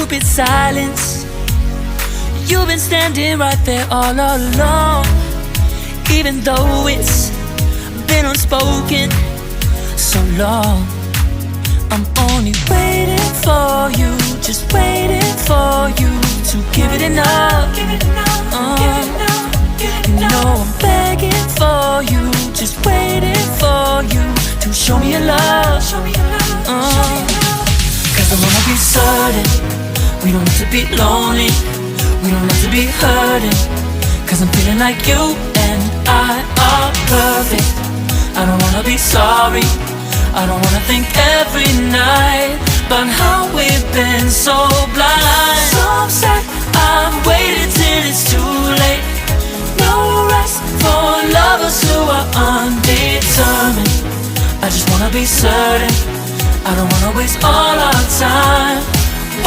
stupid silence. You've been standing right there all along, even though it's been unspoken so long. I'm only waiting for you, just waiting for you to give it enough. You know I'm begging for you, just waiting for you to show me your love. Cause I wanna be certain we don't have to be lonely, we don't have to be hurting. Cause I'm feeling like you and I are perfect. I don't wanna be sorry, I don't wanna think every night about how we've been so blind. So upset, I've waited till it's too late. No rest for lovers who are undetermined. I just wanna be certain